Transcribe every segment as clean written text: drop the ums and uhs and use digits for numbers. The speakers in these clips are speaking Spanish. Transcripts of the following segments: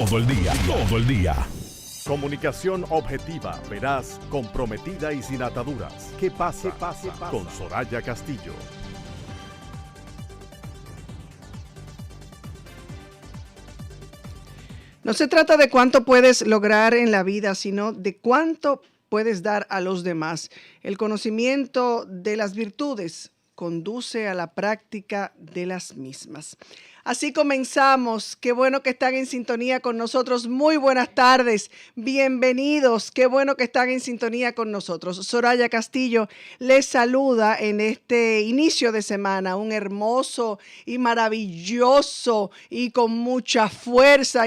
Todo el día, todo el día. Comunicación objetiva, veraz, comprometida y sin ataduras. ¿Qué pasa? Con Soraya Castillo. No se trata de cuánto puedes lograr en la vida, sino de cuánto puedes dar a los demás. El conocimiento de las virtudes conduce a la práctica de las mismas. Así comenzamos. Qué bueno que están en sintonía con nosotros. Muy buenas tardes. Bienvenidos. Qué bueno que están en sintonía con nosotros. Soraya Castillo les saluda en este inicio de semana. Un hermoso y maravilloso y con mucha fuerza.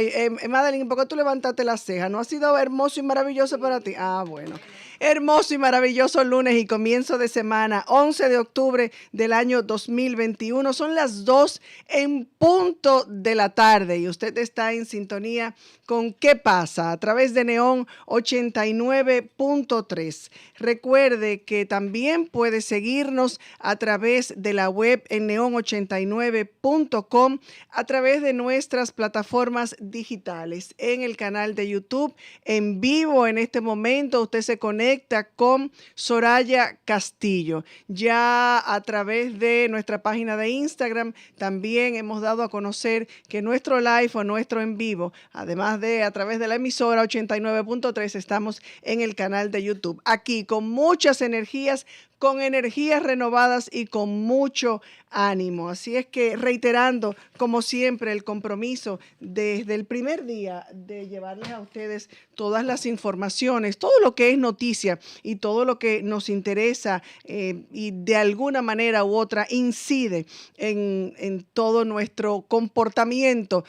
Madeline, ¿por qué tú levantaste la ceja? ¿No ha sido hermoso y maravilloso para ti? Ah, bueno. Hermoso y maravilloso lunes y comienzo de semana, 11 de octubre del año 2021. Son las 2 en punto de la tarde y usted está en sintonía con ¿Qué pasa? A través de Neón 89.3. Recuerde que también puede seguirnos a través de la web en neon89.com, a través de nuestras plataformas digitales, en el canal de YouTube, en vivo en este momento. Usted se conecta con Soraya Castillo. Ya a través de nuestra página de Instagram también hemos dado a conocer que nuestro live o nuestro en vivo, además de a través de la emisora 89.3, estamos en el canal de YouTube. Aquí con muchas energías, con energías renovadas y con mucho ánimo. Así es que reiterando, como siempre, el compromiso desde el primer día de llevarles a ustedes todas las informaciones, todo lo que es noticia y todo lo que nos interesa y de alguna manera u otra incide en todo nuestro comportamiento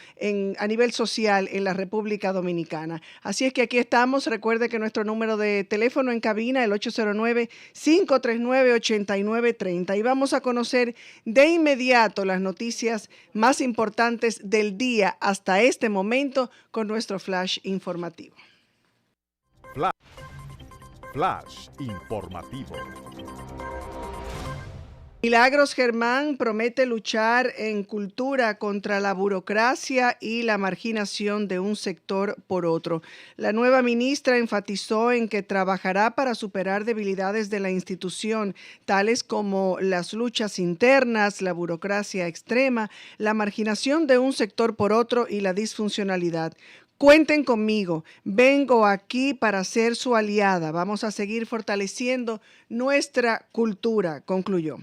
a nivel social en la República Dominicana. Así es que aquí estamos. Recuerde que nuestro número de teléfono en cabina, el 809-539-8930. Y vamos a conocer de inmediato las noticias más importantes del día hasta este momento con nuestro flash informativo. Flash informativo. Milagros Germán promete luchar en cultura contra la burocracia y la marginación de un sector por otro. La nueva ministra enfatizó en que trabajará para superar debilidades de la institución, tales como las luchas internas, la burocracia extrema, la marginación de un sector por otro y la disfuncionalidad. Cuenten conmigo, vengo aquí para ser su aliada. Vamos a seguir fortaleciendo nuestra cultura, concluyó.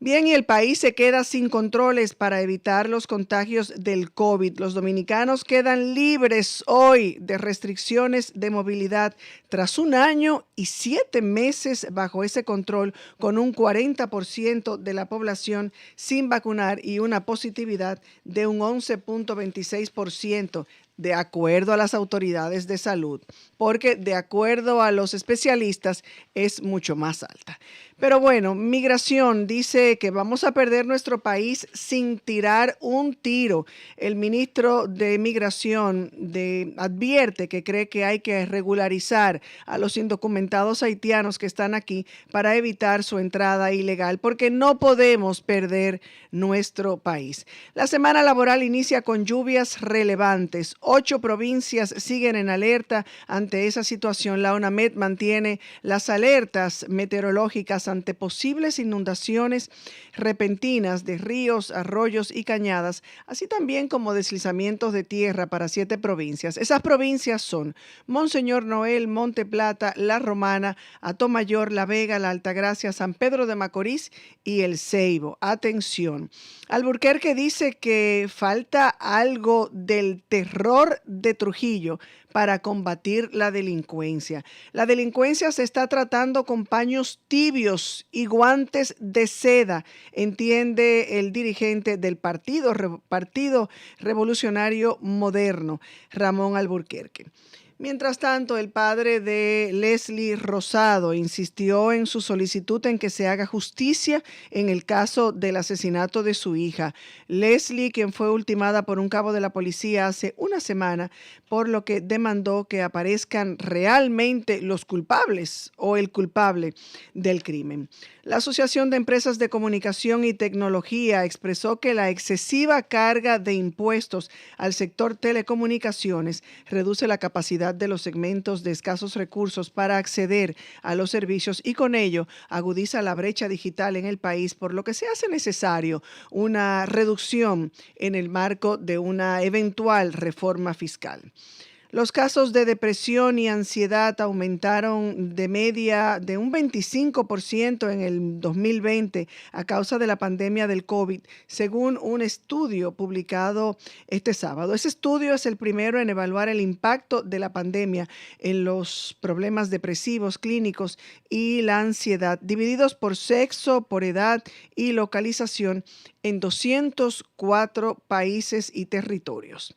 Bien, y el país se queda sin controles para evitar los contagios del COVID. Los dominicanos quedan libres hoy de restricciones de movilidad tras 1 año y 7 meses bajo ese control, con un 40% de la población sin vacunar y una positividad de un 11.26%. De acuerdo a las autoridades de salud, porque de acuerdo a los especialistas es mucho más alta. Pero bueno, Migración dice que vamos a perder nuestro país sin tirar un tiro. El ministro de Migración advierte que cree que hay que regularizar a los indocumentados haitianos que están aquí para evitar su entrada ilegal, porque no podemos perder nuestro país. La semana laboral inicia con lluvias relevantes. 8 provincias siguen en alerta ante esa situación. La ONAMED mantiene las alertas meteorológicas ante posibles inundaciones repentinas de ríos, arroyos y cañadas, así también como deslizamientos de tierra para 7 provincias. Esas provincias son Monseñor Noel, Monte Plata, La Romana, Atomayor, La Vega, La Altagracia, San Pedro de Macorís y El Ceibo. Atención. Alburquerque dice que falta algo del terror de Trujillo para combatir la delincuencia. La delincuencia se está tratando con paños tibios y guantes de seda, entiende el dirigente del Partido Revolucionario Moderno, Ramón Alburquerque. Mientras tanto, el padre de Leslie Rosado insistió en su solicitud en que se haga justicia en el caso del asesinato de su hija. Leslie, quien fue ultimada por un cabo de la policía hace una semana, por lo que demandó que aparezcan realmente los culpables o el culpable del crimen. La Asociación de Empresas de Comunicación y Tecnología expresó que la excesiva carga de impuestos al sector telecomunicaciones reduce la capacidad de los segmentos de escasos recursos para acceder a los servicios y con ello agudiza la brecha digital en el país, por lo que se hace necesario una reducción en el marco de una eventual reforma fiscal. Los casos de depresión y ansiedad aumentaron de media de un 25% en el 2020 a causa de la pandemia del COVID, según un estudio publicado este sábado. Ese estudio es el primero en evaluar el impacto de la pandemia en los problemas depresivos clínicos y la ansiedad, divididos por sexo, por edad y localización en 204 países y territorios.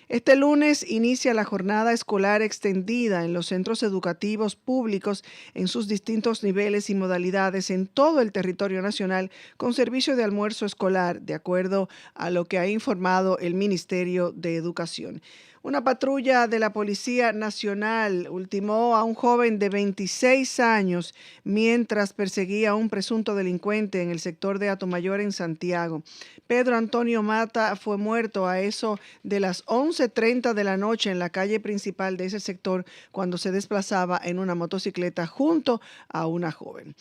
Este lunes inicia la jornada escolar extendida en los centros educativos públicos en sus distintos niveles y modalidades en todo el territorio nacional con servicio de almuerzo escolar, de acuerdo a lo que ha informado el Ministerio de Educación. Una patrulla de la Policía Nacional ultimó a un joven de 26 años mientras perseguía a un presunto delincuente en el sector de Atomayor en Santiago. Pedro Antonio Mata fue muerto a eso de las 11:30 de la noche en la calle principal de ese sector cuando se desplazaba en una motocicleta junto a una joven.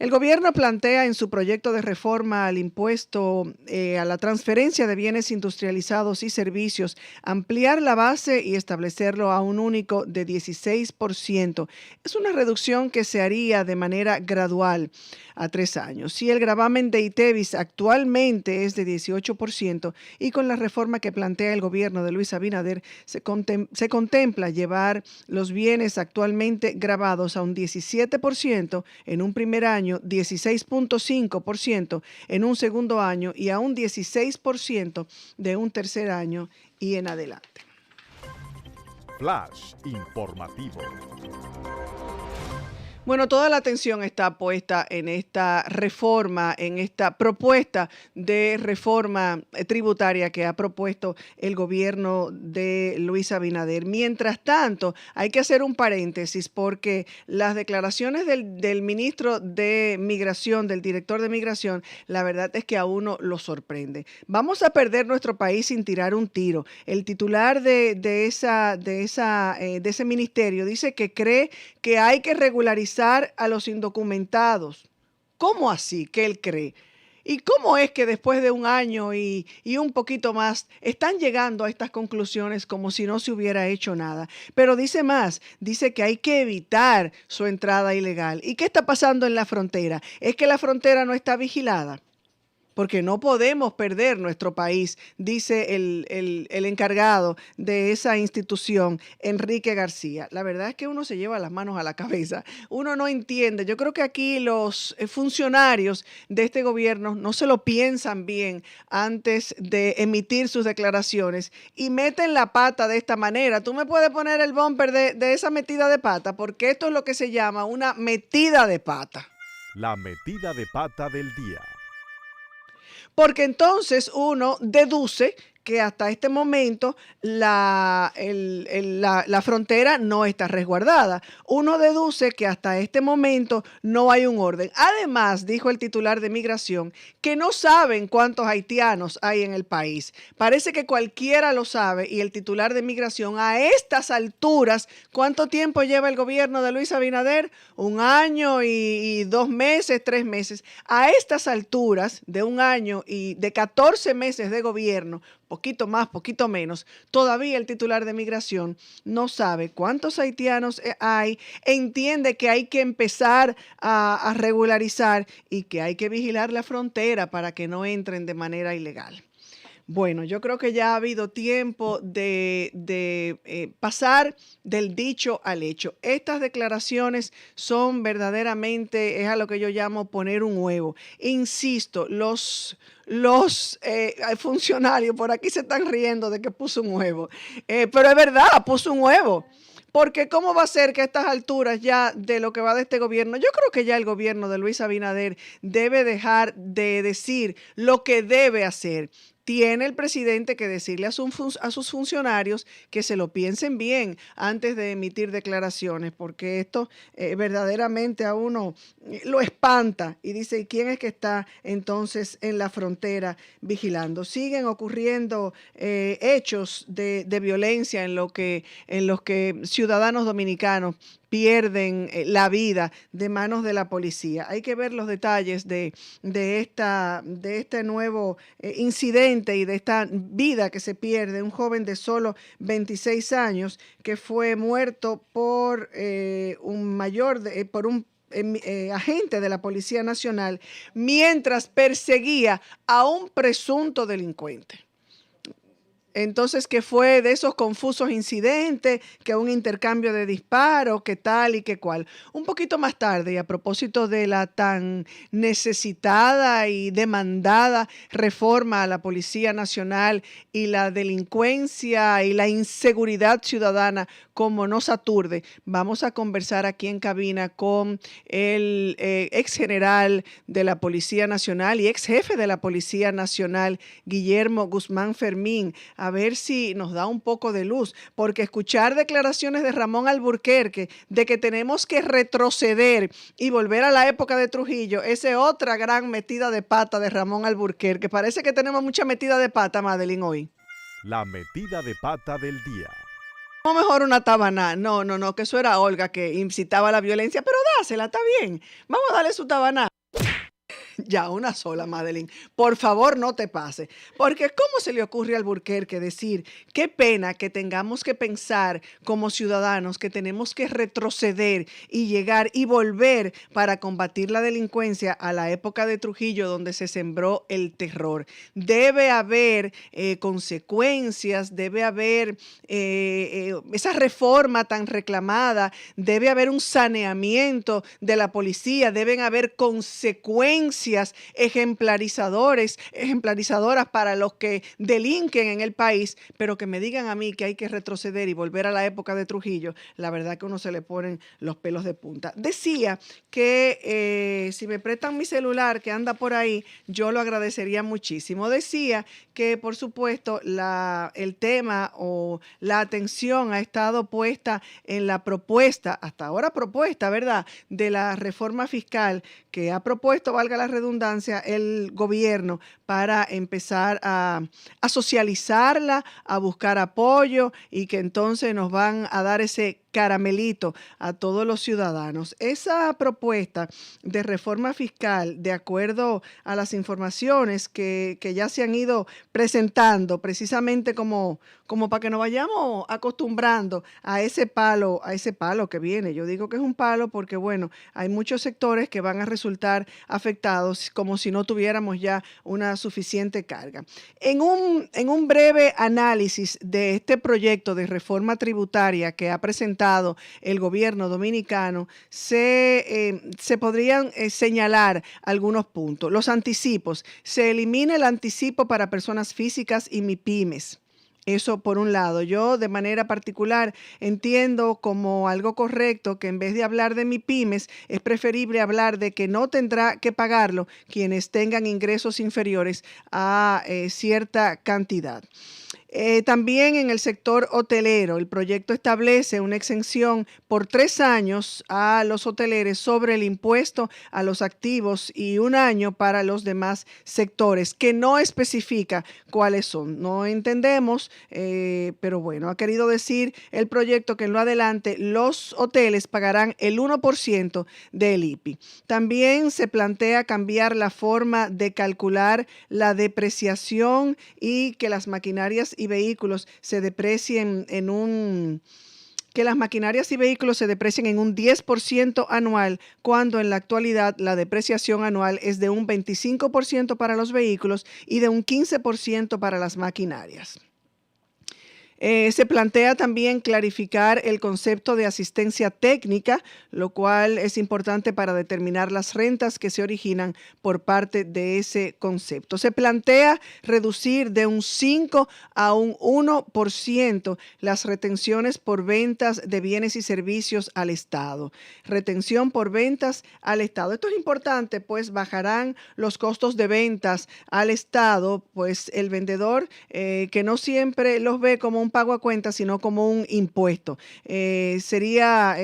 El gobierno plantea en su proyecto de reforma al impuesto a la transferencia de bienes industrializados y servicios ampliar la base y establecerlo a un único de 16%. Es una reducción que se haría de manera gradual a 3 años. Si el gravamen de ITEVIS actualmente es de 18% y con la reforma que plantea el gobierno de Luis Abinader se contempla llevar los bienes actualmente gravados a un 17% en un primer año, 16.5% en un segundo año y a un 16% de un tercer año y en adelante. Flash informativo. Bueno, toda la atención está puesta en esta reforma, en esta propuesta de reforma tributaria que ha propuesto el gobierno de Luis Abinader. Mientras tanto, hay que hacer un paréntesis porque las declaraciones del ministro de Migración, del director de Migración, la verdad es que a uno lo sorprende. Vamos a perder nuestro país sin tirar un tiro. El titular de ese ministerio dice que cree que hay que regularizar a los indocumentados. ¿Cómo así que él cree? ¿Y cómo es que después de un año y un poquito más están llegando a estas conclusiones como si no se hubiera hecho nada? Pero dice más, dice que hay que evitar su entrada ilegal. ¿Y qué está pasando en la frontera? Es que la frontera no está vigilada. Porque no podemos perder nuestro país, dice el encargado de esa institución, Enrique García. La verdad es que uno se lleva las manos a la cabeza. Uno no entiende. Yo creo que aquí los funcionarios de este gobierno no se lo piensan bien antes de emitir sus declaraciones y meten la pata de esta manera. Tú me puedes poner el bumper de esa metida de pata, porque esto es lo que se llama una metida de pata. La metida de pata del día. Porque entonces uno deduce que hasta este momento la frontera no está resguardada. Uno deduce que hasta este momento no hay un orden. Además, dijo el titular de Migración, que no saben cuántos haitianos hay en el país. Parece que cualquiera lo sabe y el titular de Migración a estas alturas, ¿cuánto tiempo lleva el gobierno de Luis Abinader? 1 año y 2 meses, 3 meses. A estas alturas de 1 año y de 14 meses de gobierno, poquito más, poquito menos, todavía el titular de Migración no sabe cuántos haitianos hay, entiende que hay que empezar a regularizar y que hay que vigilar la frontera para que no entren de manera ilegal. Bueno, yo creo que ya ha habido tiempo de pasar del dicho al hecho. Estas declaraciones son verdaderamente, es a lo que yo llamo poner un huevo. Insisto, los funcionarios por aquí se están riendo de que puso un huevo, pero es verdad, puso un huevo. porque ¿cómo va a ser que a estas alturas ya de lo que va de este gobierno, yo creo que ya el gobierno de Luis Abinader debe dejar de decir lo que debe hacer? Tiene el presidente que decirle a sus funcionarios que se lo piensen bien antes de emitir declaraciones, porque esto verdaderamente a uno lo espanta y dice, ¿y quién es que está entonces en la frontera vigilando? Siguen ocurriendo hechos de violencia en los que ciudadanos dominicanos pierden la vida de manos de la policía. Hay que ver los detalles de este nuevo incidente y de esta vida que se pierde. Un joven de solo 26 años que fue muerto por por un agente de la Policía Nacional mientras perseguía a un presunto delincuente. Entonces, que fue de esos confusos incidentes, que un intercambio de disparos, que tal y que cual. Un poquito más tarde, y a propósito de la tan necesitada y demandada reforma a la Policía Nacional y la delincuencia y la inseguridad ciudadana, como nos aturde, vamos a conversar aquí en cabina con el ex general de la Policía Nacional y ex jefe de la Policía Nacional, Guillermo Guzmán Fermín, a ver si nos da un poco de luz, porque escuchar declaraciones de Ramón Alburquerque de que tenemos que retroceder y volver a la época de Trujillo, esa es otra gran metida de pata de Ramón Alburquerque. Parece que tenemos mucha metida de pata, Madeline, hoy. La metida de pata del día. No, mejor una tabaná. No, que eso era Olga que incitaba a la violencia, pero dásela, está bien. Vamos a darle su tabaná. Ya, una sola, Madeline. Por favor, no te pase. Porque ¿cómo se le ocurre a Alburquerque decir, qué pena que tengamos que pensar como ciudadanos que tenemos que retroceder y llegar y volver para combatir la delincuencia a la época de Trujillo, donde se sembró el terror? Debe haber consecuencias, debe haber esa reforma tan reclamada, debe haber un saneamiento de la policía, deben haber consecuencias ejemplarizadoras para los que delinquen en el país, pero que me digan a mí que hay que retroceder y volver a la época de Trujillo, la verdad que uno se le ponen los pelos de punta. Decía que si me prestan mi celular que anda por ahí, yo lo agradecería muchísimo. Decía que, por supuesto, el tema o la atención ha estado puesta en la propuesta, hasta ahora propuesta, ¿verdad?, de la reforma fiscal que ha propuesto, valga la redundancia, el gobierno para empezar a socializarla, a buscar apoyo y que entonces nos van a dar ese caramelito a todos los ciudadanos. Esa propuesta de reforma fiscal, de acuerdo a las informaciones que ya se han ido presentando, precisamente como para que nos vayamos acostumbrando a ese palo que viene. Yo digo que es un palo porque, bueno, hay muchos sectores que van a resultar afectados como si no tuviéramos ya una suficiente carga. En un breve análisis de este proyecto de reforma tributaria que ha presentado el gobierno dominicano, se podrían señalar algunos puntos. Los anticipos. Se elimina el anticipo para personas físicas y MIPYMES. Eso por un lado. Yo de manera particular entiendo como algo correcto que en vez de hablar de MIPYMES es preferible hablar de que no tendrá que pagarlo quienes tengan ingresos inferiores a cierta cantidad. También en el sector hotelero, el proyecto establece una exención por 3 años a los hoteleros sobre el impuesto a los activos y 1 año para los demás sectores, que no especifica cuáles son. No entendemos, pero bueno, ha querido decir el proyecto que en lo adelante los hoteles pagarán el 1% del IPI. También se plantea cambiar la forma de calcular la depreciación y que las maquinarias y vehículos se deprecien en un 10% anual, cuando en la actualidad la depreciación anual es de un 25% para los vehículos y de un 15% para las maquinarias. Se plantea también clarificar el concepto de asistencia técnica, lo cual es importante para determinar las rentas que se originan por parte de ese concepto. Se plantea reducir de un 5 a un 1% las retenciones por ventas de bienes y servicios al Estado. Retención por ventas al Estado. Esto es importante, pues bajarán los costos de ventas al Estado, pues el vendedor que no siempre los ve como un pago a cuenta, sino como un impuesto. Sería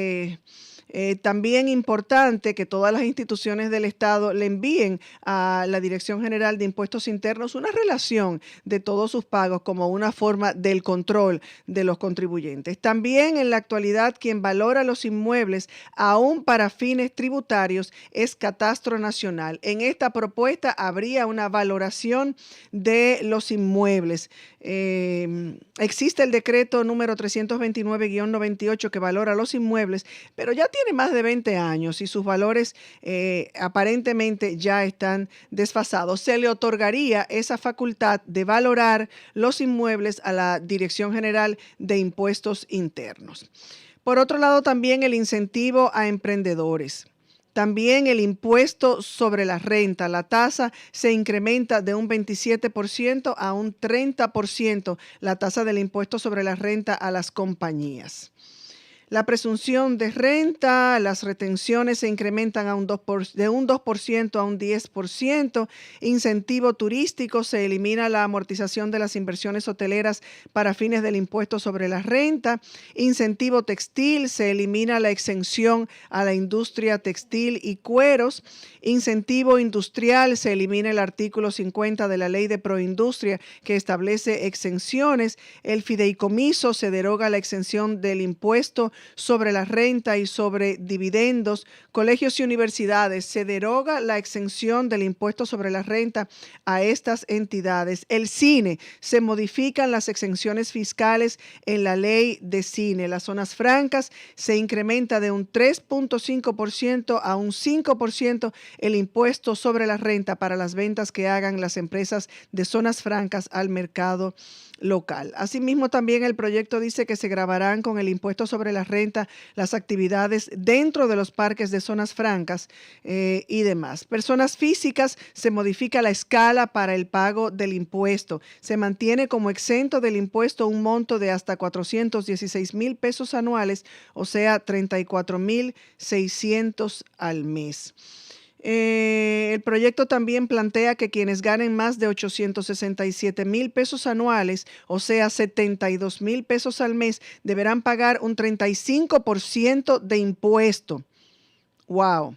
también importante que todas las instituciones del Estado le envíen a la Dirección General de Impuestos Internos una relación de todos sus pagos como una forma del control de los contribuyentes. También en la actualidad quien valora los inmuebles aún para fines tributarios es Catastro Nacional. En esta propuesta habría una valoración de los inmuebles. Existe el decreto número 329-98 que valora los inmuebles, pero ya tiene más de 20 años y sus valores aparentemente ya están desfasados. Se le otorgaría esa facultad de valorar los inmuebles a la Dirección General de Impuestos Internos. Por otro lado, también el incentivo a emprendedores. También el impuesto sobre la renta, la tasa se incrementa de un 27% a un 30%, la tasa del impuesto sobre la renta a las compañías. La presunción de renta, las retenciones se incrementan de un 2% a un 10%. Incentivo turístico, se elimina la amortización de las inversiones hoteleras para fines del impuesto sobre la renta. Incentivo textil, se elimina la exención a la industria textil y cueros. Incentivo industrial, se elimina el artículo 50 de la Ley de Proindustria que establece exenciones. El fideicomiso, se deroga la exención del impuesto sobre la renta y sobre dividendos. Colegios y universidades, se deroga la exención del impuesto sobre la renta a estas entidades. El cine, se modifican las exenciones fiscales en la ley de cine. Las zonas francas, se incrementa de un 3.5% a un 5% el impuesto sobre la renta para las ventas que hagan las empresas de zonas francas al mercado local. Asimismo, también el proyecto dice que se gravarán con el impuesto sobre la renta las actividades dentro de los parques de zonas francas y demás. Personas físicas, se modifica la escala para el pago del impuesto. Se mantiene como exento del impuesto un monto de hasta 416,000 pesos anuales, o sea, 34,600 al mes. El proyecto también plantea que quienes ganen más de 867,000 pesos anuales, o sea, 72,000 pesos al mes, deberán pagar un 35% de impuesto. ¡Wow!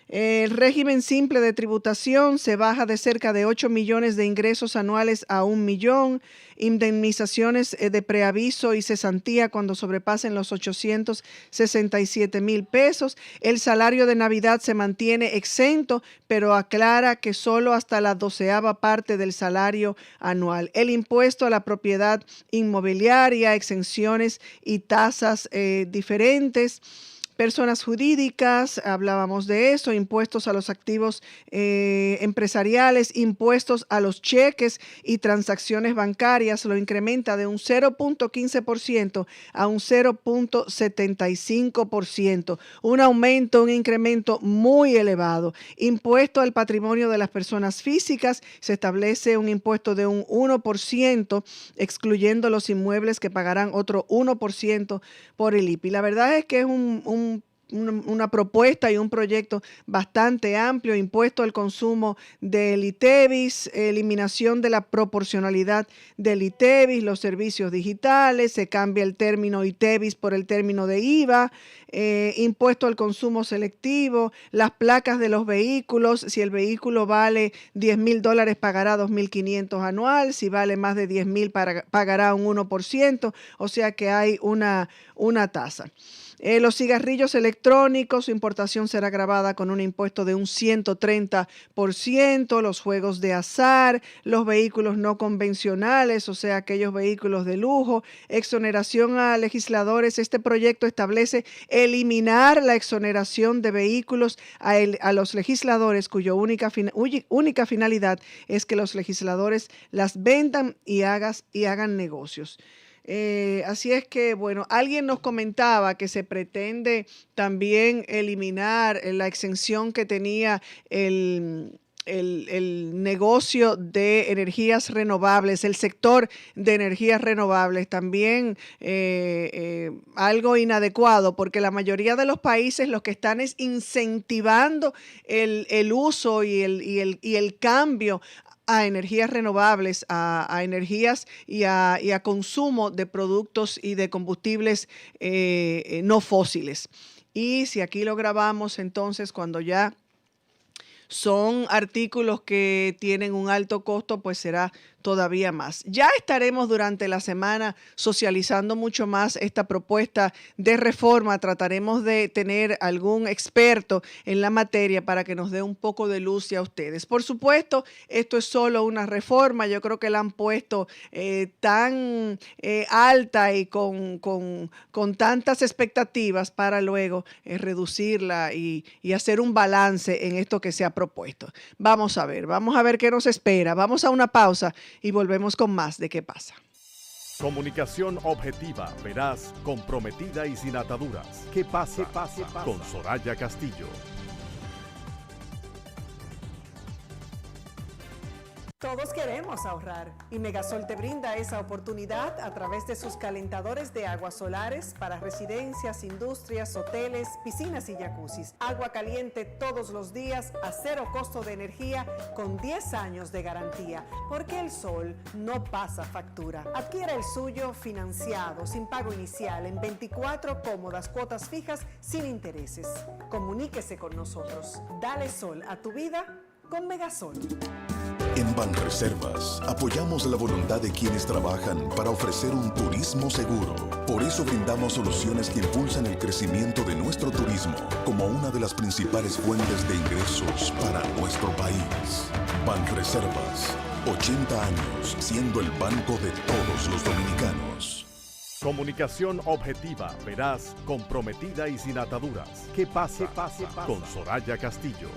El régimen simple de tributación se baja de cerca de 8 millones de ingresos anuales a 1 millón. Indemnizaciones de preaviso y cesantía cuando sobrepasen los 867,000 pesos. El salario de Navidad se mantiene exento, pero aclara que solo hasta la 12ª parte del salario anual. El impuesto a la propiedad inmobiliaria, exenciones y tasas diferentes. Personas jurídicas, hablábamos de eso, impuestos a los activos empresariales, impuestos a los cheques y transacciones bancarias, lo incrementa de un 0.15% a un 0.75%. Un aumento, un incremento muy elevado. Impuesto al patrimonio de las personas físicas, se establece un impuesto de un 1%, excluyendo los inmuebles que pagarán otro 1% por el IPI. La verdad es que es una propuesta y un proyecto bastante amplio. Impuesto al consumo del ITEVIS, eliminación de la proporcionalidad del ITEVIS, los servicios digitales, se cambia el término ITEVIS por el término de IVA, impuesto al consumo selectivo, las placas de los vehículos, si el vehículo vale $10,000 pagará 2,500 anual, si vale más de 10,000 pagará un 1%, o sea que hay una tasa. Los cigarrillos electrónicos, su importación será gravada con un impuesto de un 130%, los juegos de azar, los vehículos no convencionales, o sea, aquellos vehículos de lujo, exoneración a legisladores. Este proyecto establece eliminar la exoneración de vehículos a los legisladores cuya única finalidad es que los legisladores las vendan y hagan negocios. Así es que, bueno, alguien nos comentaba que se pretende también eliminar la exención que tenía el negocio de energías renovables, el sector de energías renovables, también algo inadecuado, porque la mayoría de los países lo que están es incentivando el uso y el cambio a energías renovables, a energías y a consumo de productos y de combustibles no fósiles. Y si aquí lo grabamos, entonces cuando ya son artículos que tienen un alto costo, pues será todavía más. Ya estaremos durante la semana socializando mucho más esta propuesta de reforma. Trataremos de tener algún experto en la materia para que nos dé un poco de luz a ustedes. Por supuesto, esto es solo una reforma. Yo creo que la han puesto tan alta y con tantas expectativas para luego reducirla y hacer un balance en esto que se ha propuesto. Vamos a ver qué nos espera. Vamos a una pausa y volvemos con más de qué pasa. Comunicación objetiva, veraz, comprometida y sin ataduras. ¿Qué pasa? Con Soraya Castillo. Todos queremos ahorrar y Megasol te brinda esa oportunidad a través de sus calentadores de aguas solares para residencias, industrias, hoteles, piscinas y jacuzzis. Agua caliente todos los días a cero costo de energía con 10 años de garantía, porque el sol no pasa factura. Adquiera el suyo financiado, sin pago inicial, en 24 cómodas cuotas fijas sin intereses. Comuníquese con nosotros. Dale sol a tu vida con Megasol. En Banreservas apoyamos la voluntad de quienes trabajan para ofrecer un turismo seguro. Por eso brindamos soluciones que impulsan el crecimiento de nuestro turismo como una de las principales fuentes de ingresos para nuestro país. Banreservas, 80 años siendo el banco de todos los dominicanos. Comunicación objetiva, veraz, comprometida y sin ataduras. ¿Qué pasa? Con Soraya Castillo.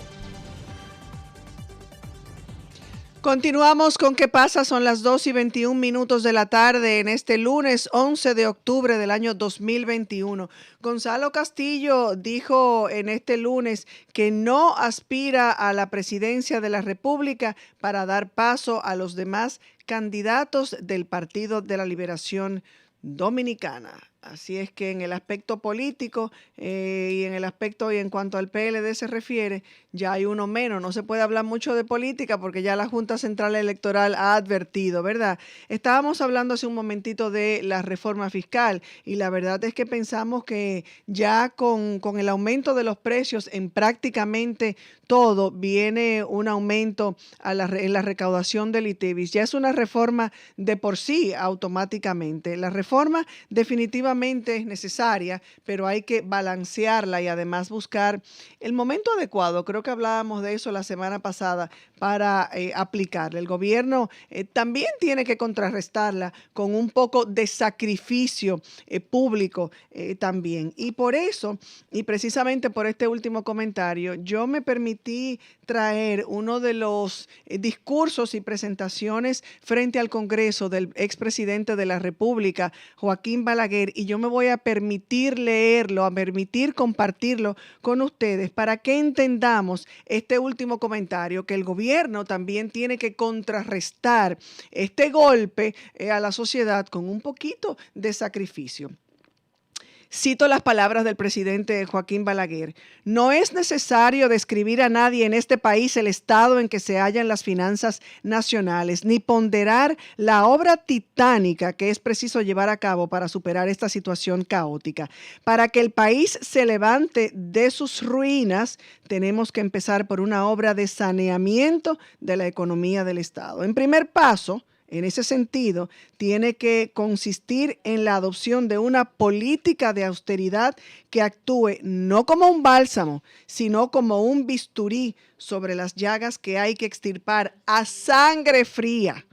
Continuamos con ¿Qué pasa? Son las 2:21 de la tarde en este lunes 11 de octubre del año 2021. Gonzalo Castillo dijo en este lunes que no aspira a la presidencia de la República para dar paso a los demás candidatos del Partido de la Liberación Dominicana. Así es que en el aspecto político y en el aspecto y en cuanto al PLD se refiere, ya hay uno menos. No se puede hablar mucho de política porque ya la Junta Central Electoral ha advertido, ¿verdad? Estábamos hablando hace un momentito de la reforma fiscal y la verdad es que pensamos que ya con el aumento de los precios en prácticamente todo viene un aumento en la recaudación del ITEVIS. Ya es una reforma de por sí automáticamente. La reforma definitivamente es necesaria, pero hay que balancearla y además buscar el momento adecuado. Creo que hablábamos de eso la semana pasada para aplicarla. El gobierno también tiene que contrarrestarla con un poco de sacrificio público también. Y por eso, y precisamente por este último comentario, yo me permití traer uno de los discursos y presentaciones frente al Congreso del expresidente de la República, Joaquín Balaguer, y yo me voy a permitir leerlo, a permitir compartirlo con ustedes para que entendamos este último comentario, que el gobierno también tiene que contrarrestar este golpe a la sociedad con un poquito de sacrificio. Cito las palabras del presidente Joaquín Balaguer. No es necesario describir a nadie en este país el estado en que se hallan las finanzas nacionales, ni ponderar la obra titánica que es preciso llevar a cabo para superar esta situación caótica. Para que el país se levante de sus ruinas, tenemos que empezar por una obra de saneamiento de la economía del Estado. En primer paso, en ese sentido, tiene que consistir en la adopción de una política de austeridad que actúe no como un bálsamo, sino como un bisturí sobre las llagas que hay que extirpar a sangre fría.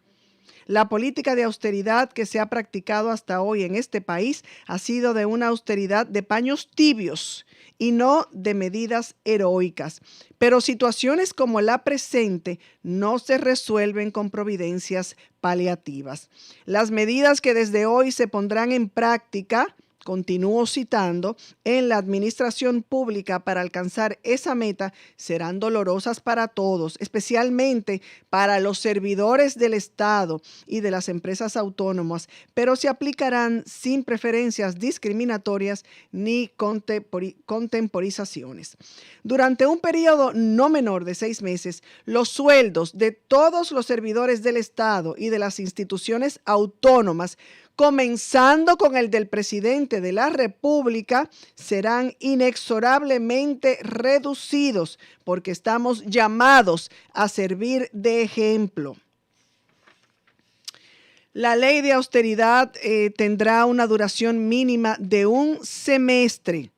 La política de austeridad que se ha practicado hasta hoy en este país ha sido de una austeridad de paños tibios y no de medidas heroicas. Pero situaciones como la presente no se resuelven con providencias paliativas. Las medidas que desde hoy se pondrán en práctica, continúo citando, en la administración pública para alcanzar esa meta serán dolorosas para todos, especialmente para los servidores del Estado y de las empresas autónomas, pero se aplicarán sin preferencias discriminatorias ni contemporizaciones. Durante un periodo no menor de 6 meses, los sueldos de todos los servidores del Estado y de las instituciones autónomas, comenzando con el del presidente de la República, serán inexorablemente reducidos porque estamos llamados a servir de ejemplo. La ley de austeridad tendrá una duración mínima de 1 semestre.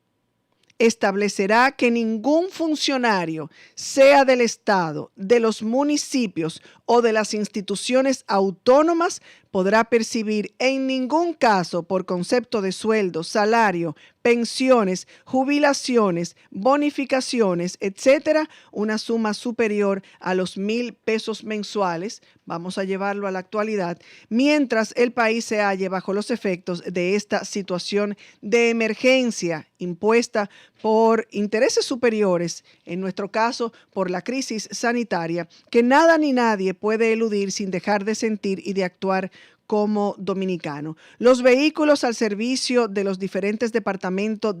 Establecerá que ningún funcionario, sea del Estado, de los municipios o de las instituciones autónomas, podrá percibir en ningún caso por concepto de sueldo, salario, pensiones, jubilaciones, bonificaciones, etcétera, una suma superior a los 1,000 pesos mensuales, vamos a llevarlo a la actualidad, mientras el país se halle bajo los efectos de esta situación de emergencia impuesta por intereses superiores, en nuestro caso por la crisis sanitaria, que nada ni nadie puede eludir sin dejar de sentir y de actuar como dominicano. Los vehículos al servicio de los diferentes departamentos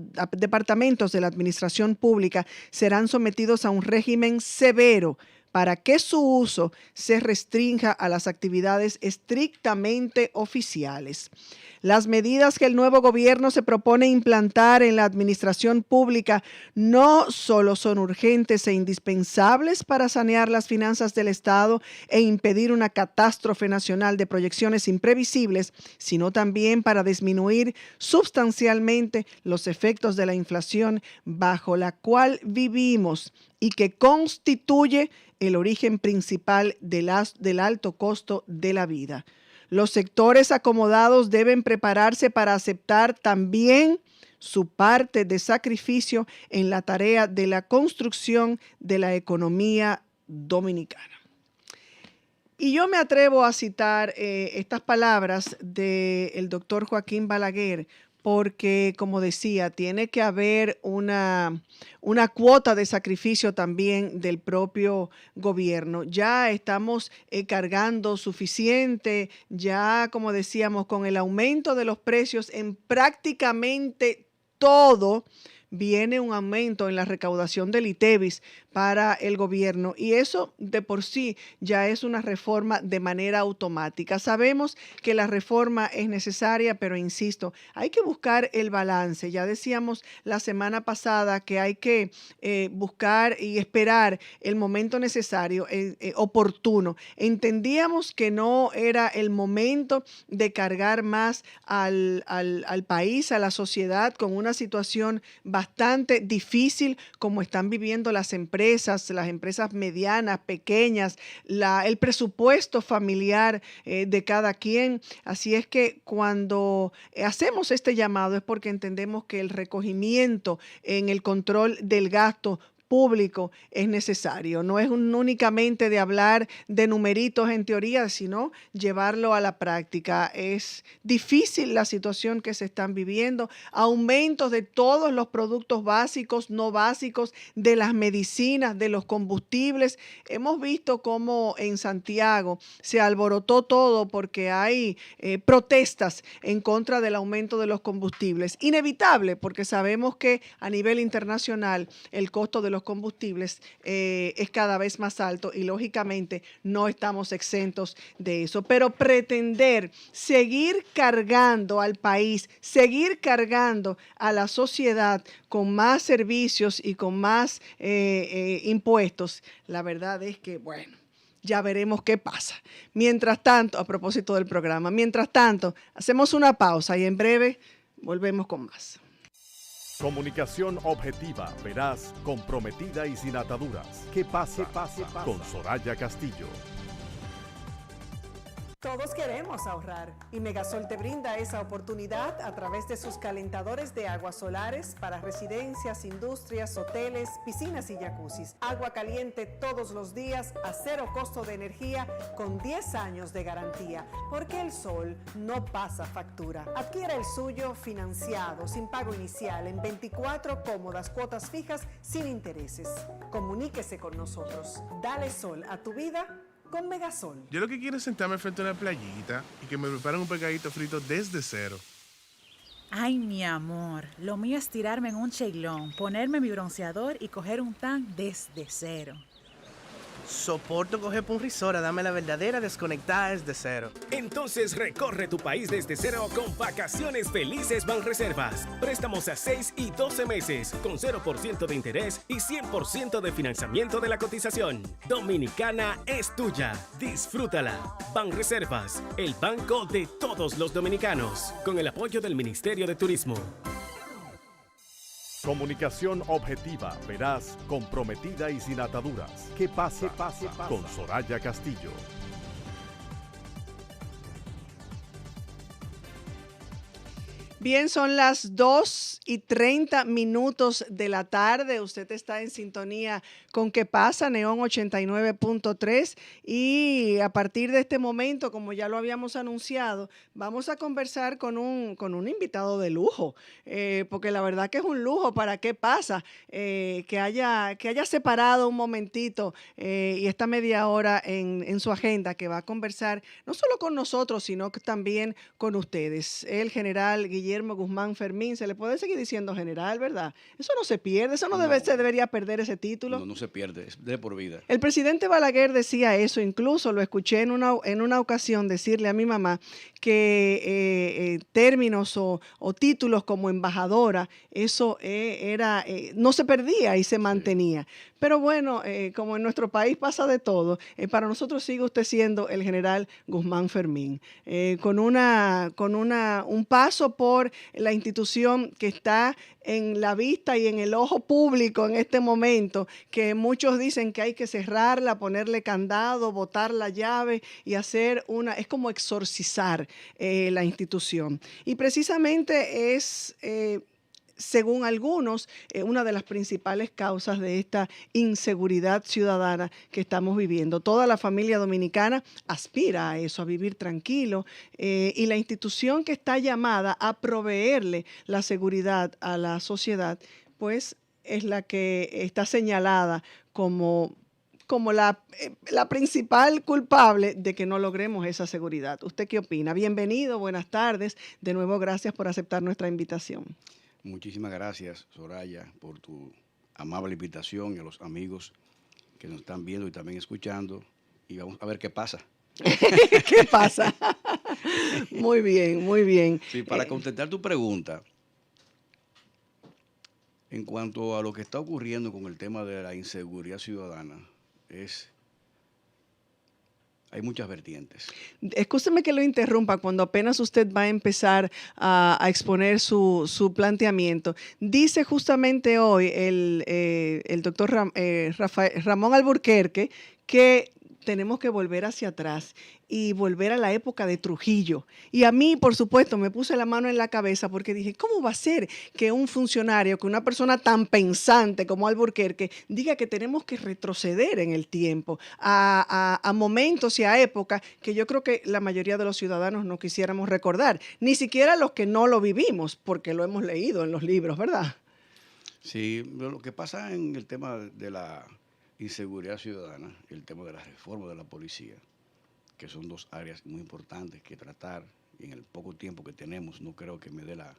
de la administración pública serán sometidos a un régimen severo para que su uso se restrinja a las actividades estrictamente oficiales. Las medidas que el nuevo gobierno se propone implantar en la administración pública no solo son urgentes e indispensables para sanear las finanzas del Estado e impedir una catástrofe nacional de proyecciones imprevisibles, sino también para disminuir sustancialmente los efectos de la inflación bajo la cual vivimos y que constituye el origen principal del alto costo de la vida. Los sectores acomodados deben prepararse para aceptar también su parte de sacrificio en la tarea de la construcción de la economía dominicana. Y yo me atrevo a citar estas palabras del doctor Joaquín Balaguer, porque, como decía, tiene que haber una cuota de sacrificio también del propio gobierno. Ya estamos cargando suficiente, ya, como decíamos, con el aumento de los precios en prácticamente todo, viene un aumento en la recaudación del ITEVIS para el gobierno y eso de por sí ya es una reforma de manera automática. Sabemos que la reforma es necesaria, pero insisto, hay que buscar el balance. Ya decíamos la semana pasada que hay que buscar y esperar el momento necesario, oportuno. Entendíamos que no era el momento de cargar más al país, a la sociedad, con una situación bastante difícil como están viviendo las empresas medianas, pequeñas, el presupuesto familiar de cada quien. Así es que cuando hacemos este llamado es porque entendemos que el recogimiento en el control del gasto público es necesario. No es únicamente de hablar de numeritos en teoría, sino llevarlo a la práctica. Es difícil la situación que se están viviendo. Aumentos de todos los productos básicos, no básicos, de las medicinas, de los combustibles. Hemos visto cómo en Santiago se alborotó todo porque hay protestas en contra del aumento de los combustibles. Inevitable, porque sabemos que a nivel internacional el costo de los combustibles es cada vez más alto y lógicamente no estamos exentos de eso. Pero pretender seguir cargando al país, seguir cargando a la sociedad con más servicios y con más impuestos, la verdad es que, bueno, ya veremos qué pasa. Mientras tanto, a propósito del programa, mientras tanto, hacemos una pausa y en breve volvemos con más. Comunicación objetiva, veraz, comprometida y sin ataduras. ¿Qué pasa? Con Soraya Castillo. Todos queremos ahorrar y Megasol te brinda esa oportunidad a través de sus calentadores de aguas solares para residencias, industrias, hoteles, piscinas y jacuzzis. Agua caliente todos los días a cero costo de energía con 10 años de garantía, porque el sol no pasa factura. Adquiera el suyo financiado, sin pago inicial, en 24 cómodas cuotas fijas sin intereses. Comuníquese con nosotros. Dale sol a tu vida con Megasol. Yo lo que quiero es sentarme frente a una playita y que me preparen un pescadito frito desde cero. Ay, mi amor, lo mío es tirarme en un cheilón, ponerme mi bronceador y coger un tan desde cero. Soporto coger por un risora, dame la verdadera desconectada desde cero. Entonces recorre tu país desde cero con Vacaciones Felices Banreservas. Préstamos a 6 y 12 meses con 0% de interés y 100% de financiamiento de la cotización. Dominicana es tuya. Disfrútala. Banreservas, el banco de todos los dominicanos. Con el apoyo del Ministerio de Turismo. Comunicación objetiva, veraz, comprometida y sin ataduras. ¿Qué pasa? Con Soraya Castillo. Bien, son las 2:30 de la tarde. Usted está en sintonía con ¿Qué pasa? Neón 89.3. Y a partir de este momento, como ya lo habíamos anunciado, vamos a conversar con un invitado de lujo. Porque la verdad que es un lujo para ¿Qué pasa? Que haya separado un momentito y esta media hora en su agenda, que va a conversar no solo con nosotros, sino que también con ustedes. El general Guillermo Guzmán Fermín, se le puede seguir diciendo general, ¿verdad? Eso no se pierde, eso no se debería perder ese título. No se pierde, es de por vida. El presidente Balaguer decía eso, incluso lo escuché en una ocasión decirle a mi mamá que términos o títulos como embajadora, eso no se perdía y se mantenía. Pero bueno, como en nuestro país pasa de todo, para nosotros sigue usted siendo el general Guzmán Fermín, con un paso por la institución que está en la vista y en el ojo público en este momento, que muchos dicen que hay que cerrarla, ponerle candado, botar la llave y hacer es como exorcizar la institución. Y precisamente es según algunos, una de las principales causas de esta inseguridad ciudadana que estamos viviendo. Toda la familia dominicana aspira a eso, a vivir tranquilo, y la institución que está llamada a proveerle la seguridad a la sociedad, pues es la que está señalada como la principal culpable de que no logremos esa seguridad. ¿Usted qué opina? Bienvenido, buenas tardes. De nuevo, gracias por aceptar nuestra invitación. Muchísimas gracias, Soraya, por tu amable invitación y a los amigos que nos están viendo y también escuchando. Y vamos a ver qué pasa. ¿Qué pasa? Muy bien, muy bien. Sí, para contestar tu pregunta, en cuanto a lo que está ocurriendo con el tema de la inseguridad ciudadana, hay muchas vertientes. Escúcheme que lo interrumpa cuando apenas usted va a empezar a exponer su planteamiento. Dice justamente hoy el doctor Ramón Alburquerque que tenemos que volver hacia atrás y volver a la época de Trujillo. Y a mí, por supuesto, me puse la mano en la cabeza porque dije, ¿cómo va a ser que un funcionario, que una persona tan pensante como Alburquerque diga que tenemos que retroceder en el tiempo a momentos y a épocas que yo creo que la mayoría de los ciudadanos no quisiéramos recordar, ni siquiera los que no lo vivimos, porque lo hemos leído en los libros, ¿verdad? Sí, lo que pasa en el tema de la inseguridad ciudadana, el tema de la reforma de la policía, que son dos áreas muy importantes que tratar, y en el poco tiempo que tenemos no creo que me dé la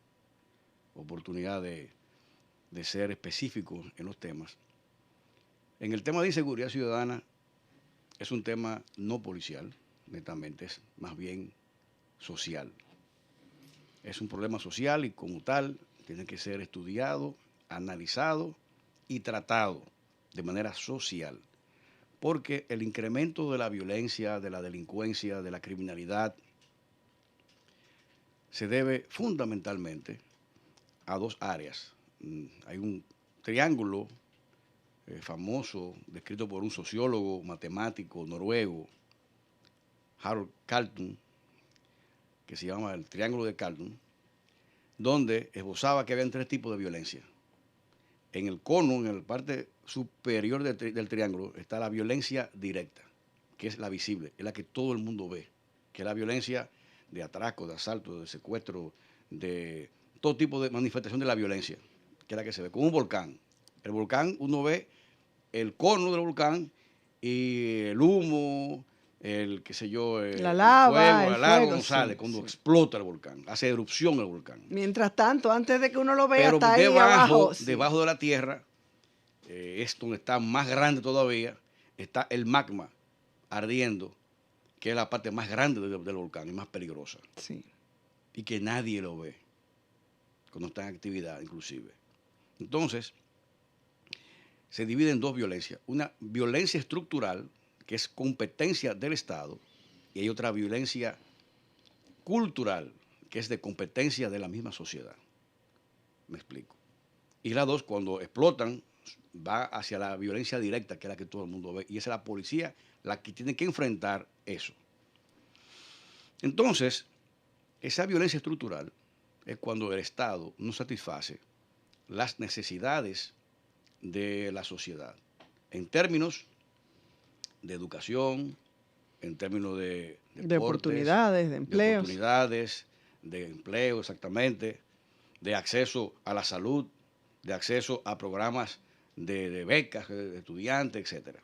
oportunidad de ser específico en los temas. En el tema de inseguridad ciudadana es un tema no policial, netamente, es más bien social. Es un problema social y como tal tiene que ser estudiado, analizado y tratado de manera social, porque el incremento de la violencia, de la delincuencia, de la criminalidad, se debe fundamentalmente a dos áreas. Hay un triángulo famoso, descrito por un sociólogo, matemático noruego, Harold Carlton, que se llama El Triángulo de Carlton, donde esbozaba que había 3 tipos de violencia. En el cono, en la parte superior del triángulo, está la violencia directa, que es la visible, es la que todo el mundo ve, que es la violencia de atraco, de asalto, de secuestro, de todo tipo de manifestación de la violencia, que es la que se ve, como un volcán. El volcán, uno ve el cono del volcán y el humo, el, qué sé yo, la lava, la lava cuando sí, sale, cuando sí. explota el volcán, hace erupción el volcán. Mientras tanto, antes de que uno lo vea, Pero está ahí abajo. Sí. debajo de la tierra, es donde está más grande todavía, está el magma ardiendo, que es la parte más grande del volcán y más peligrosa. Sí. Y que nadie lo ve cuando está en actividad, inclusive. Entonces, se divide en 2 violencias. Una violencia estructural, que es competencia del Estado, y hay otra violencia cultural, que es de competencia de la misma sociedad. Me explico. Y las 2, cuando explotan, va hacia la violencia directa, que es la que todo el mundo ve, y es la policía la que tiene que enfrentar eso. Entonces, esa violencia estructural es cuando el Estado no satisface las necesidades de la sociedad, en términos de educación, en términos de deportes, de oportunidades, de empleos. De oportunidades, de empleo, exactamente, de acceso a la salud, de acceso a programas de becas de estudiantes, etc.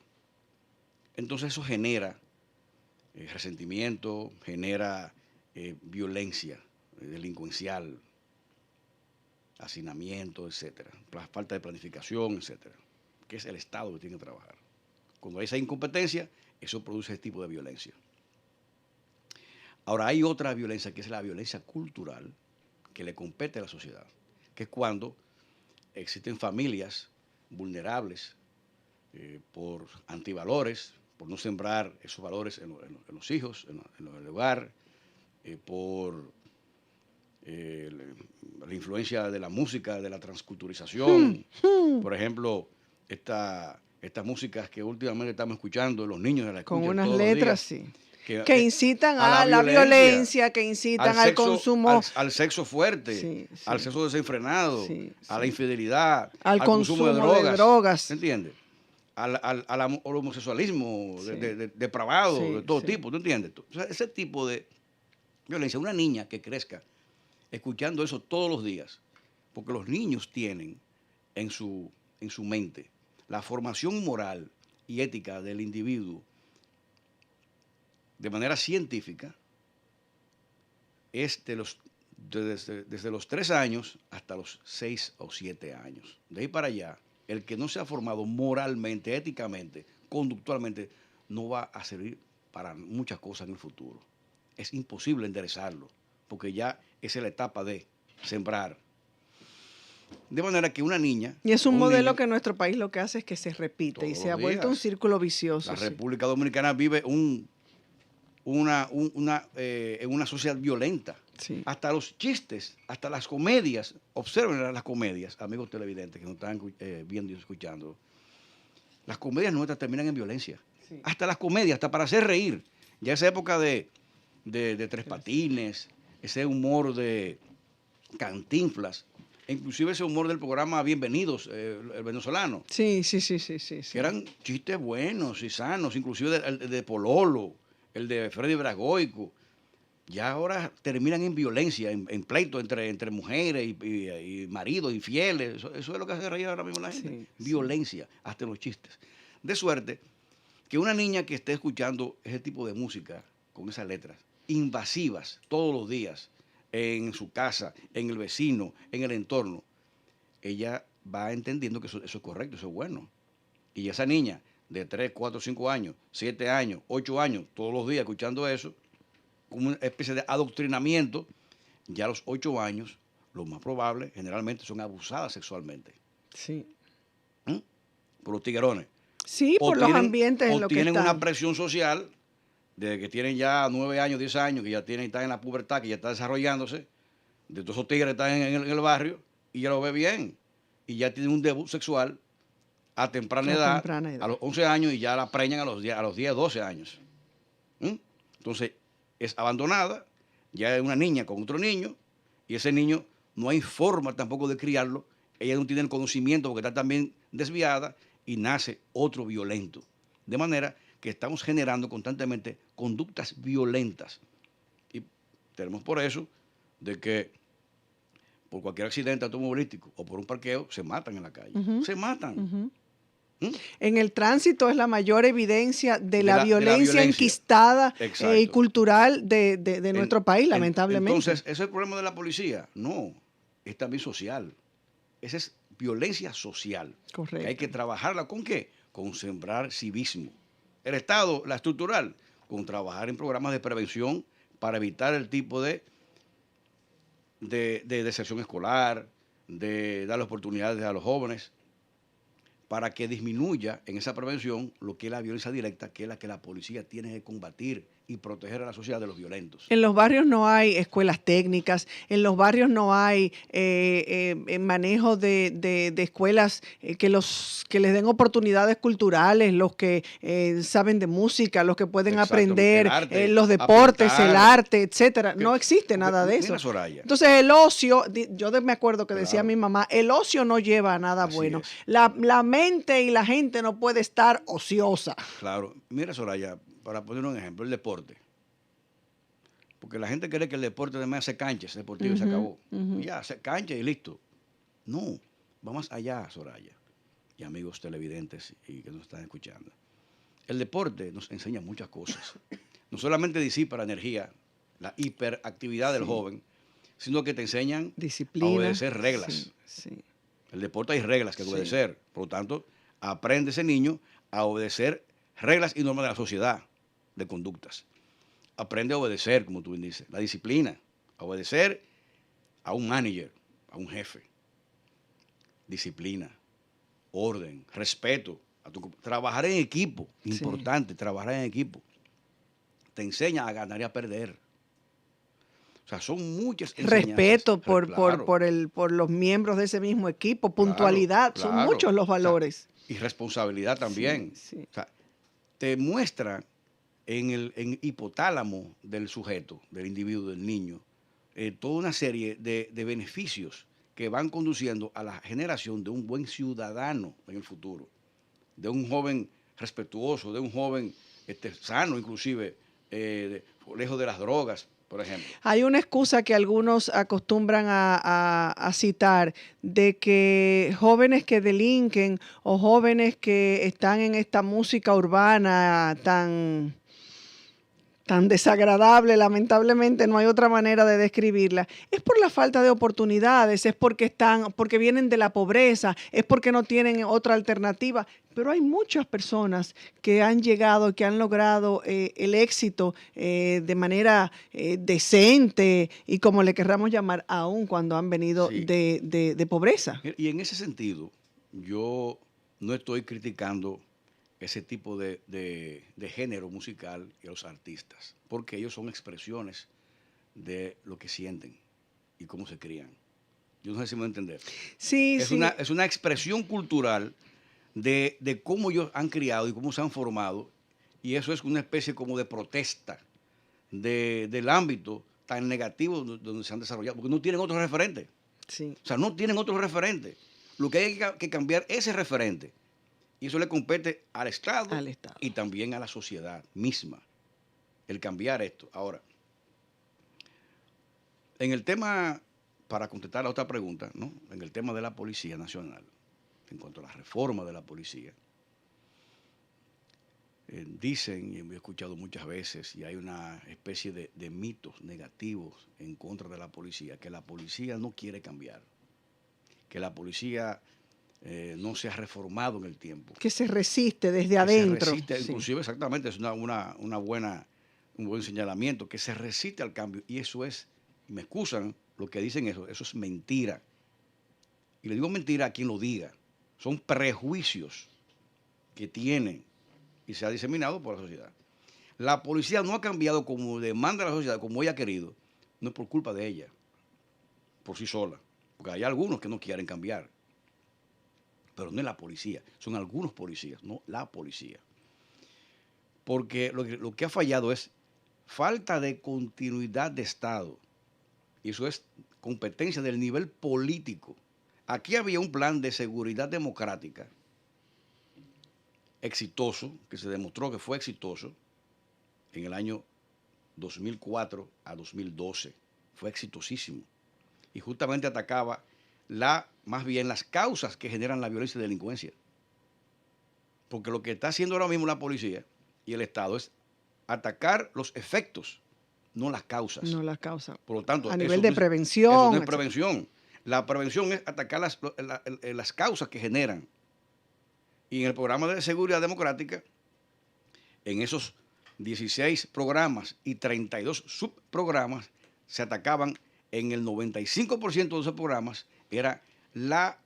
Entonces eso genera resentimiento, genera violencia delincuencial, hacinamiento, etcétera, falta de planificación, etcétera, que es el Estado que tiene que trabajar. Cuando hay esa incompetencia, eso produce ese tipo de violencia. Ahora, hay otra violencia, que es la violencia cultural, que le compete a la sociedad, que es cuando existen familias vulnerables por antivalores, por no sembrar esos valores en los hijos, en el hogar, por la influencia de la música, de la transculturización. Por ejemplo, estas músicas que últimamente estamos escuchando, los niños de la escuchan con unas todos los letras, días, sí. Que incitan a la violencia, que incitan al consumo. Al sexo fuerte, sí, sí. al sexo desenfrenado, sí, a la infidelidad, al consumo de drogas. ¿Se entiende? Al homosexualismo depravado, sí, de todo sí. tipo, ¿tú entiendes? O sea, ese tipo de violencia, una niña que crezca escuchando eso todos los días, porque los niños tienen en su mente la formación moral y ética del individuo de manera científica, es desde los 3 años hasta los 6 o 7 años. De ahí para allá, el que no se ha formado moralmente, éticamente, conductualmente, no va a servir para muchas cosas en el futuro. Es imposible enderezarlo, porque ya esa es la etapa de sembrar. De manera que una niña... Y es un modelo que en nuestro país lo que hace es que se repite y se ha vuelto un círculo vicioso. La República Dominicana vive en una sociedad violenta. Sí. Hasta los chistes, hasta las comedias, observen las comedias, amigos televidentes que nos están viendo y escuchando. Las comedias nuestras terminan en violencia. Sí. Hasta las comedias, hasta para hacer reír. Ya esa época de Tres Patines, ese humor de Cantinflas, inclusive ese humor del programa Bienvenidos, el venezolano. Sí. Que eran chistes buenos y sanos, inclusive el de Pololo, el de Freddy Bragoico. Ya ahora terminan en violencia, en pleito entre mujeres y maridos infieles. Eso es lo que hace reír ahora mismo la gente. Sí, violencia, hasta los chistes. De suerte que una niña que esté escuchando ese tipo de música, con esas letras, invasivas todos los días, en su casa, en el vecino, en el entorno, ella va entendiendo que eso es correcto, eso es bueno. Y esa niña de 3, 4, 5 años, 7 años, 8 años, todos los días escuchando eso, como una especie de adoctrinamiento, ya a los 8 años, lo más probable, generalmente son abusadas sexualmente. Sí. Por los tiguerones. Sí, por los ambientes en los que están. O tienen una presión social, desde que tienen ya 9 años, 10 años, que ya están en la pubertad, que ya está desarrollándose, de todos esos tigres están en el barrio, y ya lo ve bien. Y ya tienen un debut sexual a temprana edad, a los 11 años, y ya la preñan a los 10, 12 años. Entonces, es abandonada, ya es una niña con otro niño, y ese niño no hay forma tampoco de criarlo, ella no tiene el conocimiento porque está también desviada, y nace otro violento. De manera que estamos generando constantemente conductas violentas. Y tenemos por eso de que por cualquier accidente automovilístico o por un parqueo se matan en la calle. Se matan. En el tránsito es la mayor evidencia de la De la violencia violencia. enquistada y Exacto. cultural de nuestro país, lamentablemente. Entonces, ¿ese es el problema de la policía? No, es también social. Esa es violencia social. Correcto. Que hay que trabajarla ¿con qué? Con sembrar civismo. El Estado, la estructural, con trabajar en programas de prevención para evitar el tipo de deserción escolar, de dar oportunidades a los jóvenes, para que disminuya en esa prevención lo que es la violencia directa, que es la que la policía tiene que combatir y proteger a la sociedad de los violentos. En los barrios no hay escuelas técnicas, en los barrios no hay manejo de escuelas que les den oportunidades culturales, los que saben de música, los que pueden Exacto, aprender, el arte, los deportes, pintar, el arte, etcétera. No existe nada de Mira, eso. Soraya. Entonces el ocio, me acuerdo que decía Claro. mi mamá, el ocio no lleva a nada Así bueno. es. La mente y la gente no puede estar ociosa. Claro, mira, Soraya, para poner un ejemplo, el deporte. Porque la gente cree que el deporte además se cancha, se deportivo y se acabó. Ya, se cancha y listo. No, va más allá, Soraya, y amigos televidentes y que nos están escuchando. El deporte nos enseña muchas cosas. No solamente disipa la energía, la hiperactividad del joven, sino que te enseñan Disciplina. a obedecer reglas. Sí, sí. El deporte hay reglas que Sí. obedecer. Por lo tanto, aprende ese niño a obedecer reglas y normas de la sociedad, de conductas. Aprende a obedecer, como tú bien dices, la disciplina, a obedecer a un manager, a un jefe. Disciplina, orden, respeto. Trabajar en equipo, importante, trabajar en equipo. Te enseña a ganar y a perder. O sea, son muchas enseñanzas. Respeto Claro. por los miembros de ese mismo equipo, puntualidad, son Claro. muchos los valores. O sea, y responsabilidad también. Sí, sí. O sea, te muestra en el hipotálamo del sujeto, del individuo, del niño, toda una serie de beneficios que van conduciendo a la generación de un buen ciudadano en el futuro, de un joven respetuoso, de un joven sano inclusive, lejos de las drogas, por ejemplo. Hay una excusa que algunos acostumbran a citar de que jóvenes que delinquen o jóvenes que están en esta música urbana tan desagradable, lamentablemente no hay otra manera de describirla, es por la falta de oportunidades, es porque vienen de la pobreza, es porque no tienen otra alternativa. Pero hay muchas personas que han llegado, que han logrado el éxito de manera decente y como le querramos llamar, aún cuando han venido Sí. de pobreza. Y en ese sentido, yo no estoy criticando ese tipo de género musical y a los artistas, porque ellos son expresiones de lo que sienten y cómo se crían. Yo no sé si me voy a entender. Sí, Es sí. es una expresión cultural de cómo ellos han criado y cómo se han formado, y eso es una especie como de protesta del ámbito tan negativo donde se han desarrollado, porque no tienen otros referentes. Sí. O sea, no tienen otros referentes. Lo que hay que cambiar es ese referente. Y eso le compete al Estado, y también a la sociedad misma, el cambiar esto. Ahora, en el tema, para contestar a otra pregunta, ¿no? En el tema de la Policía Nacional, en cuanto a la reforma de la policía, dicen, y he escuchado muchas veces, y hay una especie de mitos negativos en contra de la policía, que la policía no quiere cambiar, que la policía no se ha reformado en el tiempo. Que se resiste desde que adentro. Se resiste, Sí. inclusive, exactamente, es un buen señalamiento, que se resiste al cambio. Y eso es, me excusan lo que dicen eso es mentira. Y le digo mentira a quien lo diga. Son prejuicios que tienen y se ha diseminado por la sociedad. La policía no ha cambiado como demanda la sociedad, como ella ha querido. No es por culpa de ella, por sí sola. Porque hay algunos que no quieren cambiar. Pero no es la policía, son algunos policías, no la policía. Porque lo que ha fallado es falta de continuidad de Estado. Y eso es competencia del nivel político. Aquí había un plan de seguridad democrática exitoso, que se demostró que fue exitoso en el año 2004 a 2012. Fue exitosísimo. Y justamente atacaba más bien las causas que generan la violencia y delincuencia. Porque lo que está haciendo ahora mismo la policía y el Estado es atacar los efectos, no las causas. No las causas. Por lo tanto, a nivel de prevención. Eso no es prevención. La prevención es atacar las causas que generan. Y en el programa de seguridad democrática, en esos 16 programas y 32 subprogramas, se atacaban en el 95% de esos programas, era la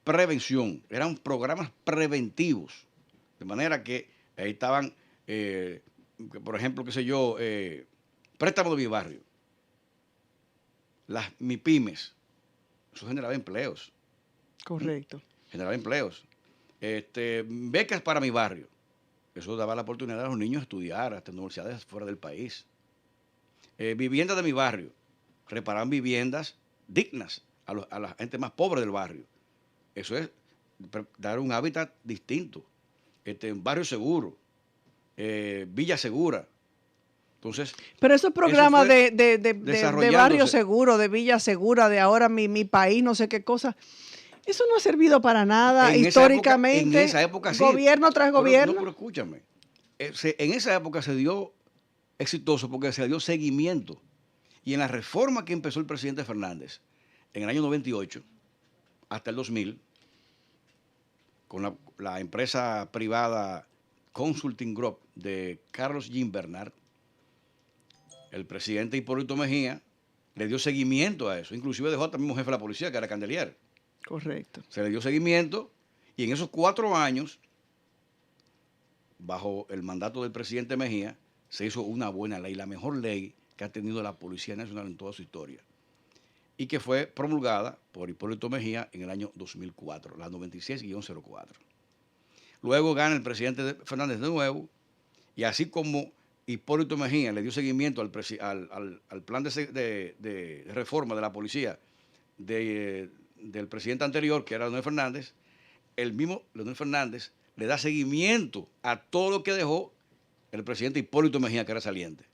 prevención, eran programas preventivos. De manera que ahí estaban, por ejemplo, qué sé yo, préstamo de mi barrio, las MIPYMES, eso generaba empleos. Correcto. Generaba empleos. Becas para mi barrio, eso daba la oportunidad a los niños de estudiar hasta universidades fuera del país. Vivienda de mi barrio, reparaban viviendas dignas a la gente más pobre del barrio. Eso es dar un hábitat distinto. Barrio seguro, villa segura. Entonces, pero esos programas de barrio seguro, de villa segura, de ahora mi país, no sé qué cosa, eso no ha servido para nada históricamente. En esa época sí. Gobierno tras gobierno. Pero escúchame, en esa época se dio exitoso porque se dio seguimiento. Y en la reforma que empezó el presidente Fernández en el año 98 hasta el 2000, con la empresa privada Consulting Group de Carlos Gimbernard, el presidente Hipólito Mejía le dio seguimiento a eso. Inclusive dejó al mismo jefe de la policía, que era Candelier. Correcto. Se le dio seguimiento y en esos 4 años, bajo el mandato del presidente Mejía, se hizo una buena ley, la mejor ley que ha tenido la Policía Nacional en toda su historia, y que fue promulgada por Hipólito Mejía en el año 2004, la 96-04. Luego gana el presidente Fernández de nuevo, y así como Hipólito Mejía le dio seguimiento al plan de reforma de la policía del presidente anterior, que era Leonel Fernández, el mismo Leonel Fernández le da seguimiento a todo lo que dejó el presidente Hipólito Mejía, que era saliente.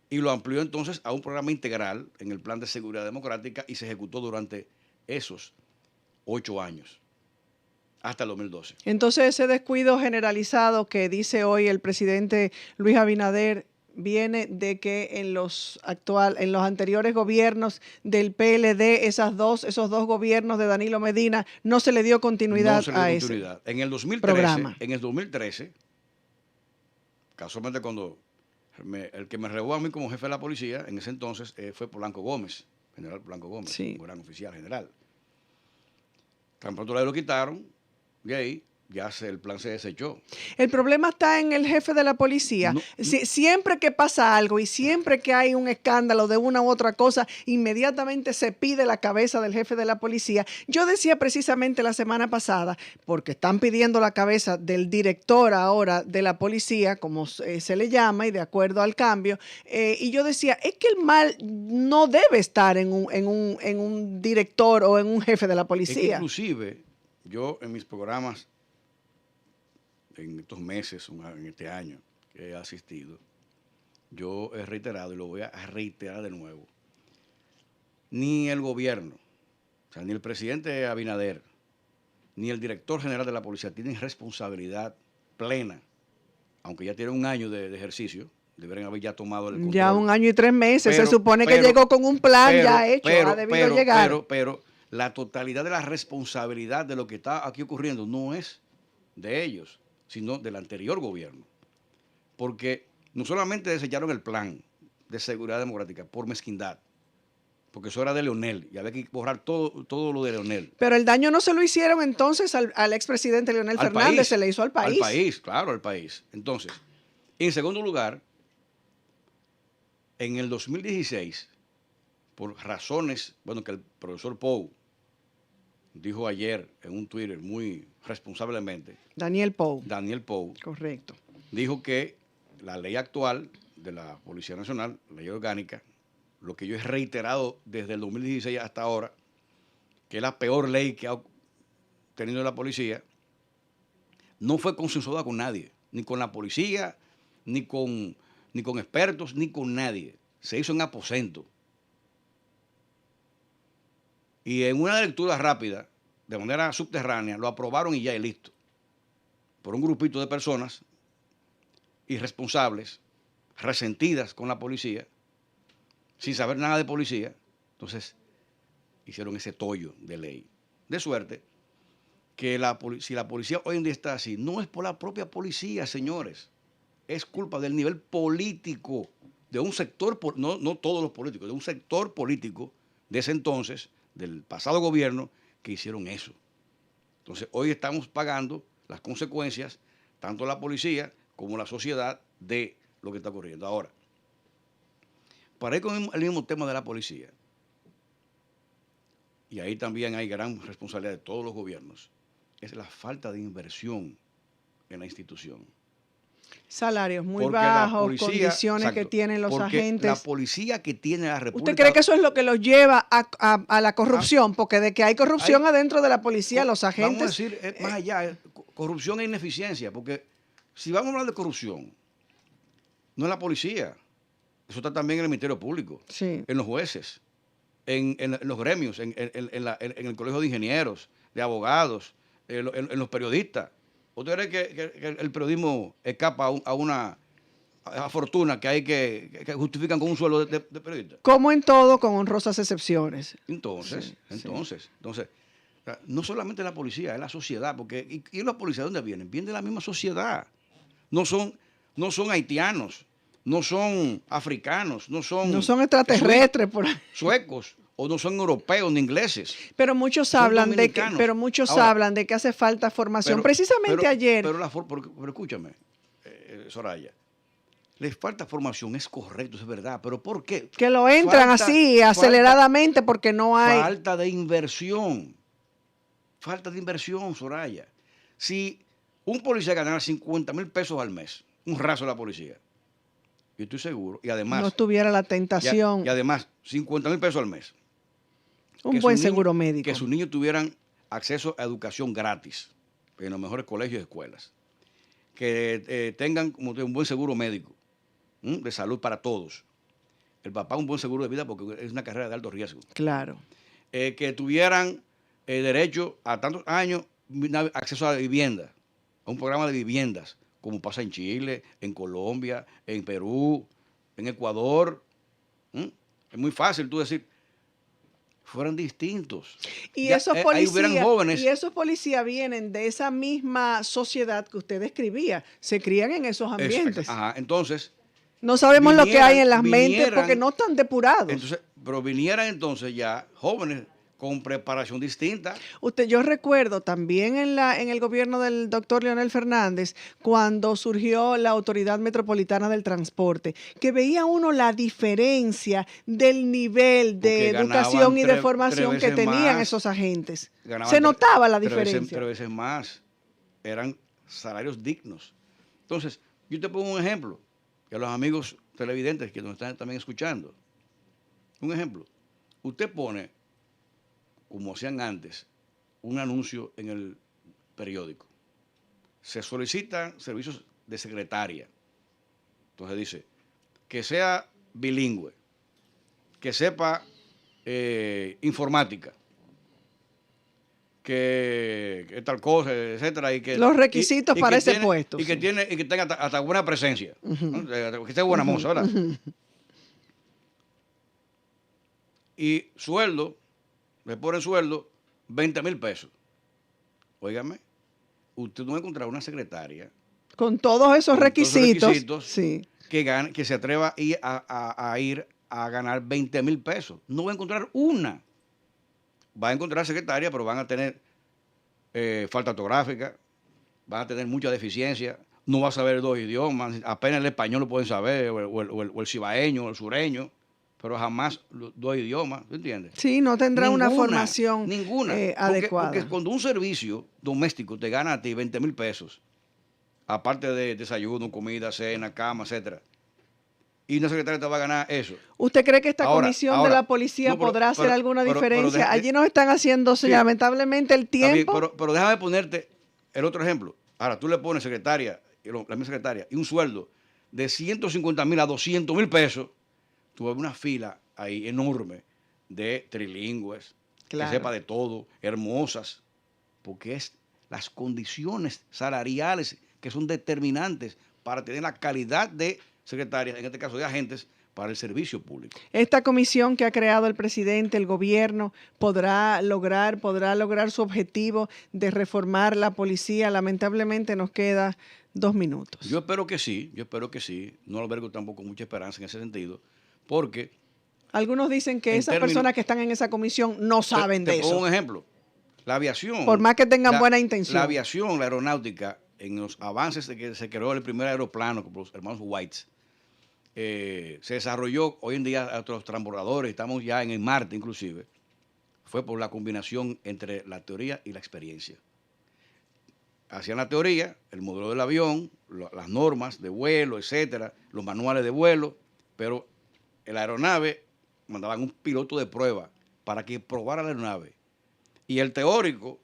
Y lo amplió entonces a un programa integral en el Plan de Seguridad Democrática y se ejecutó durante esos 8 años, hasta el 2012. Entonces ese descuido generalizado que dice hoy el presidente Luis Abinader viene de que en los anteriores gobiernos del PLD, esos dos gobiernos de Danilo Medina, no se le dio continuidad a ese En el 2013, programa. En el 2013, casualmente cuando el que me relevó a mí como jefe de la policía, en ese entonces fue Polanco Gómez, general Polanco Gómez, sí, un gran oficial general. Tan pronto lo quitaron, y ahí ya el plan se desechó. El problema está en el jefe de la policía. Siempre que pasa algo y siempre que hay un escándalo de una u otra cosa, inmediatamente se pide la cabeza del jefe de la policía. Yo decía precisamente la semana pasada, porque están pidiendo la cabeza del director ahora de la policía, como se le llama, y de acuerdo al cambio, y yo decía, es que el mal no debe estar en un director o en un jefe de la policía. Es que inclusive, yo en mis programas, en estos meses, en este año que he asistido, yo he reiterado y lo voy a reiterar de nuevo. Ni el gobierno, o sea, ni el presidente Abinader, ni el director general de la policía tienen responsabilidad plena, aunque ya tienen 1 año de ejercicio, deberían haber ya tomado el control. Ya 1 año y 3 meses, se supone que llegó con un plan ya hecho, ha debido llegar. Pero la totalidad de la responsabilidad de lo que está aquí ocurriendo no es de ellos, sino del anterior gobierno. Porque no solamente desecharon el plan de seguridad democrática por mezquindad, porque eso era de Leonel y había que borrar todo lo de Leonel. Pero el daño no se lo hicieron entonces al expresidente Leonel Fernández, se le hizo al país. Al país, claro, al país. Entonces, en segundo lugar, en el 2016, por razones, bueno, que el profesor Pou dijo ayer en un Twitter muy responsablemente. Daniel Pou. Daniel Pou. Correcto. Dijo que la ley actual de la Policía Nacional, la ley orgánica, lo que yo he reiterado desde el 2016 hasta ahora, que es la peor ley que ha tenido la policía, no fue consensuada con nadie, ni con la policía, ni con expertos, ni con nadie. Se hizo en aposento. Y en una lectura rápida, de manera subterránea, lo aprobaron y ya es listo. Por un grupito de personas irresponsables, resentidas con la policía, sin saber nada de policía. Entonces, hicieron ese tollo de ley. De suerte que si la policía hoy en día está así, no es por la propia policía, señores. Es culpa del nivel político de un sector, no todos los políticos, de un sector político de ese entonces, del pasado gobierno, que hicieron eso. Entonces, hoy estamos pagando las consecuencias, tanto la policía como la sociedad, de lo que está ocurriendo. Ahora, para ir con el mismo tema de la policía, y ahí también hay gran responsabilidad de todos los gobiernos, es la falta de inversión en la institución. Salarios muy Porque bajos, policía, condiciones exacto, que tienen los porque agentes. la policía que tiene la República... ¿Usted cree que eso es lo que los lleva a la corrupción? Porque de que hay corrupción adentro de la policía, los agentes... Vamos a decir, más allá, corrupción e ineficiencia, porque si vamos a hablar de corrupción, no es la policía, eso está también en el Ministerio Público, sí, en los jueces, en los gremios, en el Colegio de Ingenieros, de abogados, en los periodistas. ¿Usted cree que el periodismo escapa a una fortuna que hay que justifican con un sueldo de periodista? Como en todo, con honrosas excepciones. Entonces, o sea, no solamente la policía, es la sociedad, porque ¿y la policía de dónde vienen? Vienen de la misma sociedad. No son haitianos, no son africanos, no son extraterrestres por ahí, suecos, o no son europeos ni ingleses. Pero muchos hablan de que, hablan de que hace falta formación. Precisamente ayer. Pero escúchame, Soraya, les falta formación, es correcto, es verdad, pero ¿por qué? Que lo entran así, aceleradamente, porque no hay... Falta de inversión, Soraya. Si un policía ganara 50,000 pesos al mes, un raso de la policía, yo estoy seguro, y además... No tuviera la tentación. Y además, 50,000 pesos al mes. Un buen seguro médico. Que sus niños tuvieran acceso a educación gratis en los mejores colegios y escuelas. Que tengan como un buen seguro médico de salud para todos. El papá un buen seguro de vida porque es una carrera de alto riesgo. Claro. Que tuvieran derecho a tantos años acceso a la vivienda, a un programa de viviendas, como pasa en Chile, en Colombia, en Perú, en Ecuador. Es muy fácil tú decir, fueran distintos. Y esos policías vienen de esa misma sociedad que usted describía. Se crían en esos ambientes. Entonces... No sabemos lo que hay en las mentes porque no están depurados. Entonces, pero vinieran entonces ya jóvenes con preparación distinta. Yo recuerdo también en el gobierno del doctor Leonel Fernández, cuando surgió la Autoridad Metropolitana del Transporte, que veía uno la diferencia del nivel de educación y de formación que tenían esos agentes. Se notaba la diferencia. 3 veces más. Eran salarios dignos. Entonces, yo te pongo un ejemplo, y a los amigos televidentes que nos están también escuchando. Un ejemplo. Usted pone, como hacían antes, un anuncio en el periódico. Se solicitan servicios de secretaria. Entonces dice, que sea bilingüe, que sepa informática, que tal cosa, etcétera. Y que, los requisitos para ese puesto. Y que tenga hasta buena presencia. ¿No? Que esté buena moza, ¿verdad? Y sueldo, le ponen sueldo 20,000 pesos. Óigame, usted no va a encontrar una secretaria con todos esos requisitos, sí, que se atreva a ir a ganar 20,000 pesos. No va a encontrar una. Va a encontrar secretaria, pero van a tener falta ortográfica, van a tener mucha deficiencia, no va a saber 2 idiomas, apenas el español lo pueden saber, o el cibaeño, o el sureño, pero jamás 2 idiomas, ¿tú entiendes? Sí, no tendrá una formación adecuada. Porque cuando un servicio doméstico te gana a ti 20,000 pesos, aparte de desayuno, comida, cena, cama, etcétera, y una secretaria te va a ganar eso. ¿Usted cree que esta Ahora, comisión de la policía no, pero- podrá hacer pero- alguna pero- diferencia? pero Allí nos están haciendo, Sí. lamentablemente, el Está bien, tiempo. pero déjame ponerte el otro ejemplo. Ahora, tú le pones secretaria, la misma secretaria, y un sueldo de 150,000 a 200,000 pesos, tú ves una fila ahí enorme de trilingües, Claro. que sepa de todo, hermosas, porque es las condiciones salariales que son determinantes para tener la calidad de secretarias, en este caso de agentes, para el servicio público. Esta comisión que ha creado el presidente, el gobierno, podrá lograr su objetivo de reformar la policía. Lamentablemente nos queda 2 minutos. Yo espero que sí, no albergo tampoco mucha esperanza en ese sentido, porque Algunos dicen que en esas términos- personas que están en esa comisión no saben te de pongo eso. un ejemplo. La aviación. Por más que tengan la- buena intención. La aviación, la aeronáutica, en los avances de que se creó el primer aeroplano por los hermanos White, se desarrolló hoy en día otros transbordadores, estamos ya en el Marte inclusive, fue por la combinación entre la teoría y la experiencia. Hacían la teoría, el modelo del avión, las normas de vuelo, etcétera, los manuales de vuelo, pero en la aeronave mandaban un piloto de prueba para que probara la aeronave. Y el teórico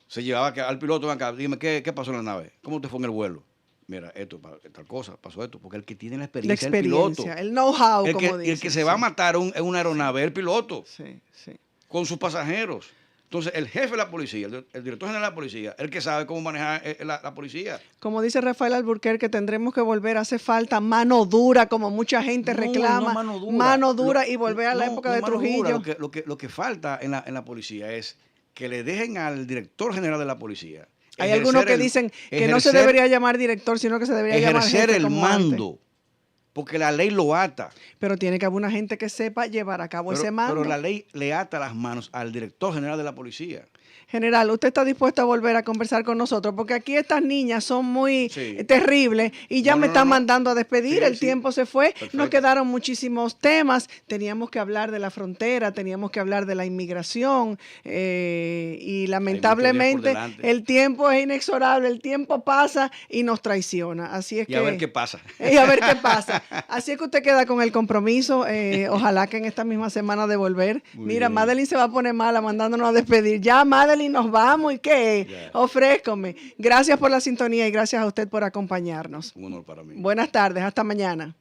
se llevaba al piloto, ven acá, dime, ¿qué pasó en la nave? ¿Cómo te fue en el vuelo? Mira, esto, tal cosa, pasó esto, porque el que tiene la La experiencia es el piloto. experiencia, el know-how, El como que, dicen. el que se va a matar en una aeronave es el piloto, Sí, sí. con sus pasajeros. Entonces, el jefe de la policía, el director general de la policía, el que sabe cómo manejar la policía. Como dice Rafael Alburquerque, tendremos que volver, hace falta mano dura, como mucha gente reclama, mano dura y volver a la época de mano dura. Trujillo. Lo que falta en la policía es que le dejen al director general de la policía. Hay algunos que dicen que no se debería llamar director, sino que se debería llamar ejercer jefe el como antes. mando, porque la ley lo ata. Pero tiene que haber una gente que sepa llevar a cabo ese mando. Pero la ley le ata las manos al director general de la policía. General, ¿usted está dispuesto a volver a conversar con nosotros? Porque aquí estas niñas son muy Sí. terribles y ya No, me no, están no. mandando a despedir. Sí, El sí. tiempo se fue. Perfecto. Nos quedaron muchísimos temas. Teníamos que hablar de la frontera, teníamos que hablar de la inmigración y lamentablemente delante. el tiempo es inexorable. El tiempo pasa y nos traiciona. Así es Y que... a ver qué pasa. Y a ver qué pasa. Así es que usted queda con el compromiso. Ojalá que en esta misma semana de volver. Muy Mira, bien. Madeline se va a poner mala mandándonos a despedir. Ya, Madeline, nos vamos. ¿Y qué? Ya. Ofrézcome. Gracias por la sintonía y gracias a usted por acompañarnos. Un honor para mí. Buenas tardes. Hasta mañana.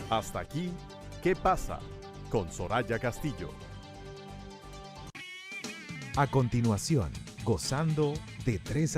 Hasta aquí, ¿qué pasa? Con Soraya Castillo. A continuación, gozando de 3 a